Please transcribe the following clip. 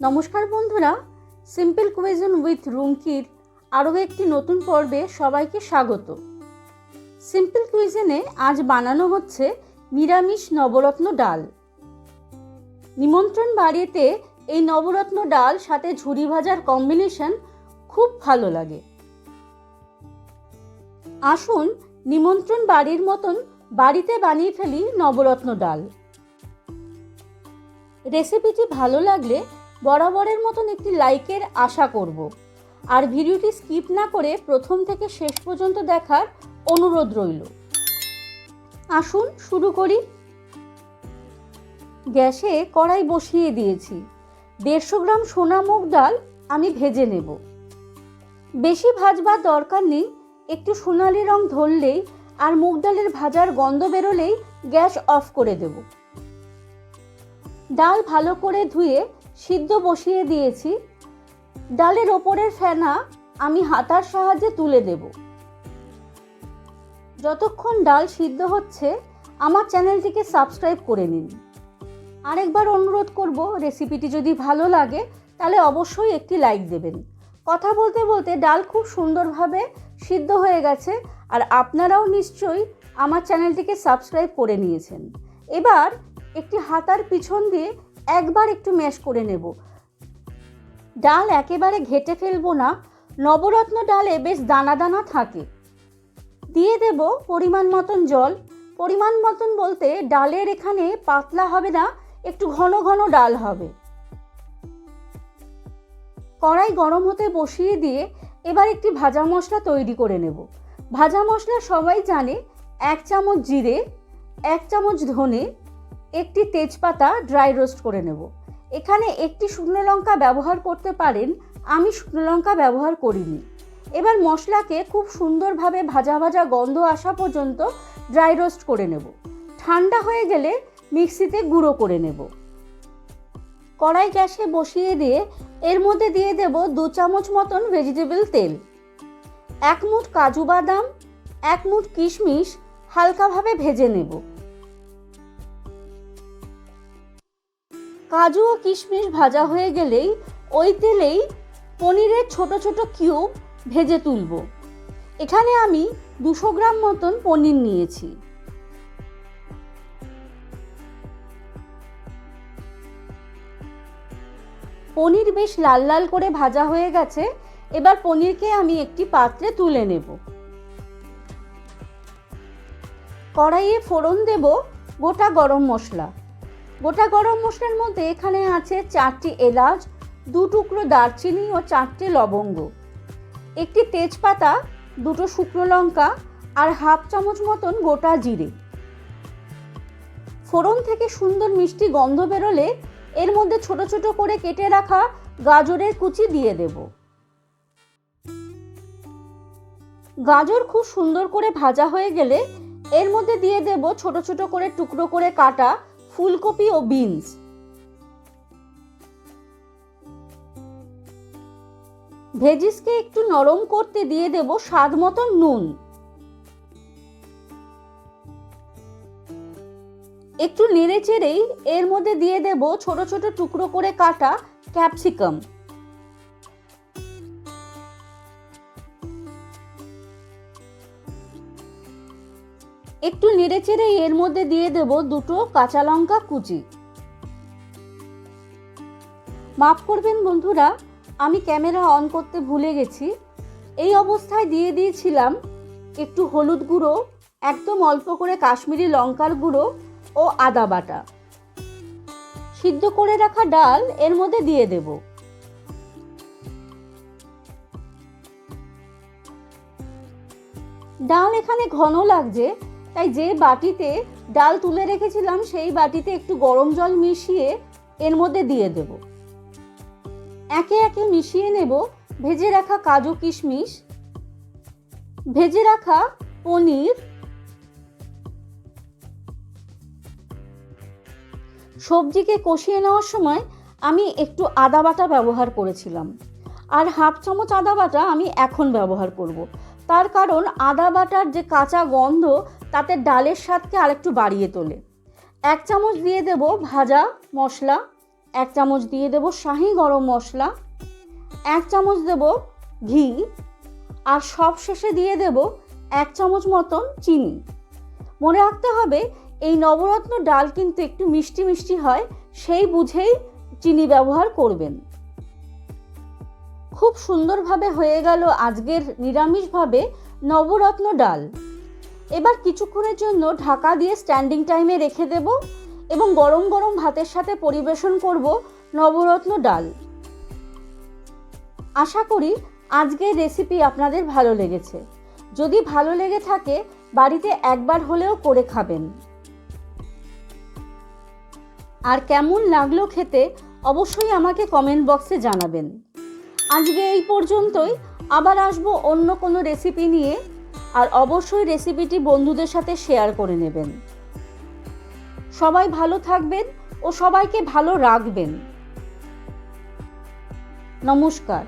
নমস্কার বন্ধুরা, simple cuisine with রুমকির আরও একটি নতুন পর্বে সবাইকে স্বাগত। সিম্পল কুইজিনে আজ বানানো হচ্ছে নিরামিষ নবরত্ন ডাল। নিমন্ত্রণ বাড়িতে এই নবরত্ন ডাল সাথে ঝুরি ভাজার কম্বিনেশন খুব ভালো লাগে। আসুন নিমন্ত্রণ বাড়ির মতন বাড়িতে বানিয়ে ফেলি নবরত্ন ডাল। রেসিপিটি ভালো লাগলে বরাবরের মতন একটি লাইকের আশা করব, আর ভিডিওটি স্কিপ না করে প্রথম থেকে শেষ পর্যন্ত দেখার অনুরোধ রইল। আসুন শুরু করি। গ্যাসে কড়াই বসিয়ে দিয়েছি। 150 গ্রাম সোনা মুগ ডাল আমি ভেজে নেব। বেশি ভাজবার দরকার নেই, একটু সোনালি রং ধরলেই আর মুগ ডালের ভাজার গন্ধ বেরোলেই গ্যাস অফ করে দেব। ডাল ভালো করে ধুয়ে সিদ্ধ বসিয়ে দিয়েছি। ডালের ওপরের ফেনা আমি হাতার সাহায্যে তুলে দেব। যতক্ষণ ডাল সিদ্ধ হচ্ছে আমার চ্যানেলটিকে সাবস্ক্রাইব করে নিন। আরেকবার অনুরোধ করব, রেসিপিটি যদি ভালো লাগে তাহলে অবশ্যই একটি লাইক দেবেন। কথা বলতে বলতে ডাল খুব সুন্দরভাবে সিদ্ধ হয়ে গেছে, আর আপনারাও নিশ্চয়ই আমার চ্যানেলটিকে সাবস্ক্রাইব করে নিয়েছেন। এবার একটি হাতার পিছন দিয়ে একবার একটু ম্যাশ করে নেব। ডাল একেবারে ঘেটে ফেলবো না, নবরত্ন ডালে বেশ দানা দানা থাকে। দিয়ে দেব পরিমাণ মতন জল। পরিমাণ মতন বলতে ডালের এখানে পাতলা হবে না, একটু ঘন ঘন ডাল হবে। কড়াই গরম হতে বসিয়ে দিয়ে এবার একটি ভাজা মশলা তৈরি করে নেব। ভাজা মশলা সবাই জানে, 1 চামচ জিরে, 1 চামচ ধনে, একটি তেজপাতা ড্রাই রোস্ট করে নেব। এখানে একটি শুকনো লঙ্কা ব্যবহার করতে পারেন, আমি শুকনো লঙ্কা ব্যবহার করিনি। এবার মশলাকে খুব সুন্দরভাবে ভাজা ভাজা গন্ধ আসা পর্যন্ত ড্রাই রোস্ট করে নেব। ঠান্ডা হয়ে গেলে মিক্সিতে গুঁড়ো করে নেব। কড়াই গ্যাসে বসিয়ে দিয়ে এর মধ্যে দিয়ে দেব 2 চামচ মতন ভেজিটেবল তেল। 1 মুঠ কাজু বাদাম, 1 মুঠ কিশমিশ হালকাভাবে ভেজে নেব। কাজু ও কিশমিশ ভাজা হয়ে গেলেই ওই তেলেই পনিরের ছোট ছোট কিউব ভেজে তুলব। এখানে আমি 200 গ্রাম মতন পনির নিয়েছি। পনির বেশ লাল লাল করে ভাজা হয়ে গেছে। এবার পনিরকে আমি একটি পাত্রে তুলে নেব। কড়াইয়ে ফোড়ন দেব গোটা গরম মশলা। গোটা গরম মশলার মধ্যে এখানে আছে 4টি এলাচ, 2 টুকরো দারচিনি ও 4টে লবঙ্গ, একটি তেজপাতা, 2টো শুকনো লঙ্কা আর 1/2 চামচ মতন গোটা জিরে। ফোড়ন থেকে সুন্দর মিষ্টি গন্ধ বেরোলে এর মধ্যে ছোট ছোট করে কেটে রাখা গাজরের কুচি দিয়ে দেব। গাজর খুব সুন্দর করে ভাজা হয়ে গেলে এর মধ্যে দিয়ে দেব ছোট ছোট করে টুকরো করে কাটা ফুলকপি ও বিনস। ভেজিসকে একটু নরম করতে দিয়ে দেব স্বাদ মতন নুন। একটু নেড়ে চেড়েই এর মধ্যে দিয়ে দেব ছোট ছোট টুকরো করে কাটা ক্যাপসিকাম। একটু নেড়ে চেড়ে এর মধ্যে দিয়ে দেব 2টো কাঁচা লঙ্কা কুচি। মাফ করবেন বন্ধুরা, আমি ক্যামেরা অন করতে ভুলে গেছি। এই অবস্থায় দিয়ে দিয়েছিলাম একটু হলুদ গুঁড়ো, একদম অল্প করে কাশ্মীরি লঙ্কার গুঁড়ো ও আদা বাটা। সিদ্ধ করে রাখা ডাল এর মধ্যে দিয়ে দেব। ডাল এখানে ঘন লাগছে, তাই যে বাটিতে ডাল তুলে রেখেছিলাম সেই বাটিতে একটু গরম জল মিশিয়ে এর মধ্যে দিয়ে দেব। একে একে মিশিয়ে নেব ভেজে রাখা কাজু কিশমিশ, ভেজে রাখা পনির, সবজিকে কষিয়ে নেওয়ার সময় আমি একটু আদা বাটা ব্যবহার করেছিলাম, আর 1/2 চামচ আদা বাটা আমি এখন ব্যবহার করব। তার কারণ আদা বাটার যে কাঁচা গন্ধ তাতে ডালের স্বাদকে আরেকটু বাড়িয়ে তোলে। 1 চামচ দিয়ে দেব ভাজা মশলা, 1 চামচ দিয়ে দেব শাহি গরম মশলা, 1 চামচ দেব ঘি, আর সবশেষে দিয়ে দেব 1 চামচ মতন চিনি। মনে রাখতে হবে এই নবরত্ন ডাল কিন্তু একটু মিষ্টি মিষ্টি হয়, সেই বুঝেই চিনি ব্যবহার করবেন। খুব সুন্দরভাবে হয়ে গেল আজকের নিরামিষভাবে নবরত্ন ডাল। এবার কিছুক্ষণের জন্য ঢাকা দিয়ে স্ট্যান্ডিং টাইমে রেখে দেব এবং গরম গরম ভাতের সাথে পরিবেশন করব নবরত্ন ডাল। আশা করি আজকের রেসিপি আপনাদের ভালো লেগেছে। যদি ভালো লেগে থাকে বাড়িতে একবার হলেও করে খাবেন। আর কেমন লাগলো খেতে অবশ্যই আমাকে কমেন্ট বক্সে জানাবেন। আজকে এই পর্যন্তই, আবার আসবো অন্য কোনো রেসিপি নিয়ে। আর অবশ্যই রেসিপিটি বন্ধুদের সাথে শেয়ার করে নেবেন। সবাই ভালো থাকবেন ও সবাইকে ভালো রাখবেন। নমস্কার।